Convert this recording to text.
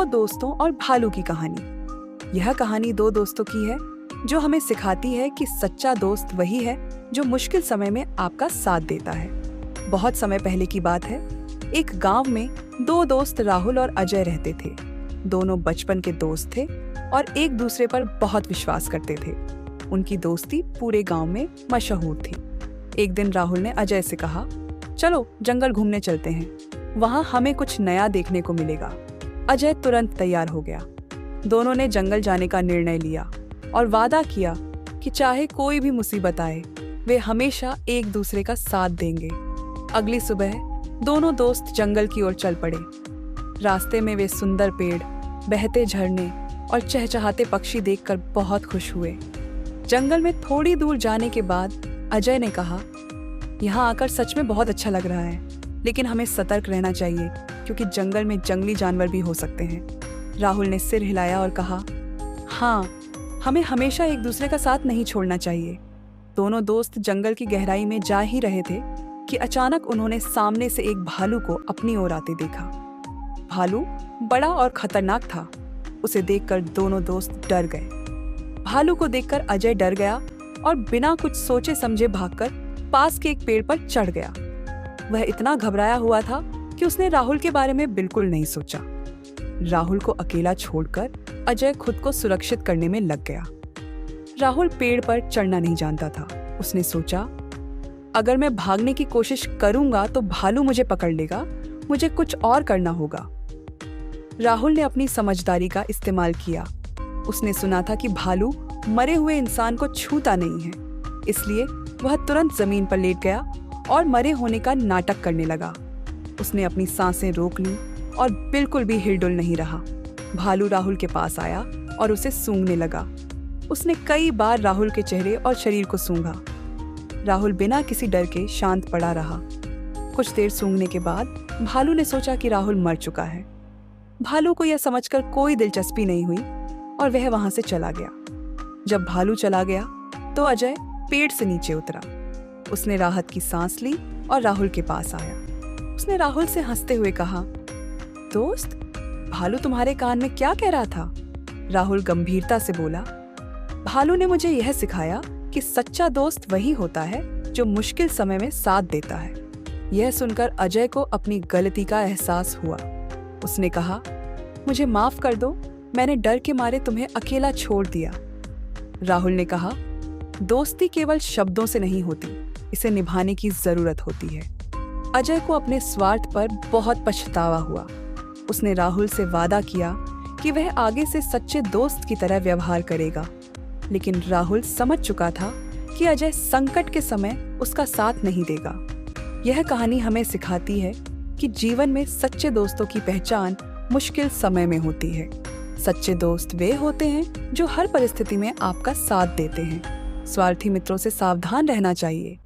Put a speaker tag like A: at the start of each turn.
A: दो दोस्तों और भालू की कहानी। यह कहानी दो दोस्तों की है जो हमें सिखाती है कि सच्चा दोस्त वही है जो मुश्किल समय में आपका साथ देता है। बहुत समय पहले की बात है। एक गांव में दो दोस्त राहुल और अजय रहते थे। दोनों बचपन के दोस्त थे और एक दूसरे पर बहुत विश्वास करते थे। उनकी दोस्ती पूरे गांव में मशहूर थी। एक दिन राहुल ने अजय से कहा, चलो जंगल घूमने चलते हैं, वहां हमें कुछ नया देखने को मिलेगा। अजय तुरंत तैयार हो गया। दोनों ने जंगल जाने का निर्णय लिया और वादा किया कि चाहे कोई भी मुसीबत आए, वे हमेशा एक दूसरे का साथ देंगे। अगली सुबह दोनों दोस्त जंगल की ओर चल पड़े। रास्ते में वे सुंदर पेड़, बहते झरने और चहचहाते पक्षी देखकर बहुत खुश हुए। जंगल में थोड़ी दूर जाने के बाद अजय ने कहा, यहाँ आकर सच में बहुत अच्छा लग रहा है, लेकिन हमें सतर्क रहना चाहिए क्योंकि जंगल में जंगली जानवर भी हो सकते हैं। राहुल ने सिर हिलाया और कहा, हाँ, हमें हमेशा एक दूसरे का साथ नहीं छोड़ना चाहिए। दोनों दोस्त जंगल की गहराई में जा ही रहे थे कि अचानक उन्होंने सामने से एक भालू को अपनी ओर आते देखा। भालू बड़ा और खतरनाक था। उसे देखकर दोनों दोस्त डर गए। भालू को देखकर अजय डर गया और बिना कुछ सोचे समझे भागकर पास के एक पेड़ पर चढ़ गया। वह इतना घबराया हुआ था कि उसने राहुल के बारे में बिल्कुल नहीं सोचा। राहुल को अकेला छोड़कर अजय खुद को सुरक्षित करने में लग गया। राहुल पेड़ पर चढ़ना नहीं जानता था। उसने सोचा, अगर मैं भागने की कोशिश करूंगा तो भालू मुझे पकड़ लेगा, मुझे कुछ और करना होगा। राहुल ने अपनी समझदारी का इस्तेमाल किया। उसने सुना था कि भालू मरे हुए इंसान को छूता नहीं है, इसलिए वह तुरंत जमीन पर लेट गया और मरे होने का नाटक करने लगा। उसने अपनी सांसें रोक ली और बिल्कुल भी हिलडुल नहीं रहा। भालू राहुल के पास आया और उसे सूंघने लगा। उसने कई बार राहुल के चेहरे और शरीर को सूंघा। राहुल बिना किसी डर के शांत पड़ा रहा। कुछ देर सूंघने के बाद भालू ने सोचा कि राहुल मर चुका है। भालू को यह समझकर कोई दिलचस्पी नहीं हुई और वह वहां से चला गया। जब भालू चला गया तो अजय पेड़ से नीचे उतरा। उसने राहत की सांस ली और राहुल के पास आया। उसने राहुल से हंसते हुए कहा, दोस्त, भालू तुम्हारे कान में क्या कह रहा था? राहुल गंभीरता से बोला, भालू ने मुझे यह सिखाया कि सच्चा दोस्त वही होता है जो मुश्किल समय में साथ देता है। यह सुनकर अजय को अपनी गलती का एहसास हुआ। उसने कहा, मुझे माफ कर दो, मैंने डर के मारे तुम्हें अकेला छोड़ दिया। राहुल ने कहा, दोस्ती केवल शब्दों से नहीं होती, इसे निभाने की जरूरत होती है। अजय को अपने स्वार्थ पर बहुत पछतावा हुआ। उसने राहुल से वादा किया कि वह आगे से सच्चे दोस्त की तरह व्यवहार करेगा, लेकिन राहुल समझ चुका था कि अजय संकट के समय उसका साथ नहीं देगा। यह कहानी हमें सिखाती है कि जीवन में सच्चे दोस्तों की पहचान मुश्किल समय में होती है। सच्चे दोस्त वे होते हैं जो हर परिस्थिति में आपका साथ देते हैं। स्वार्थी मित्रों से सावधान रहना चाहिए।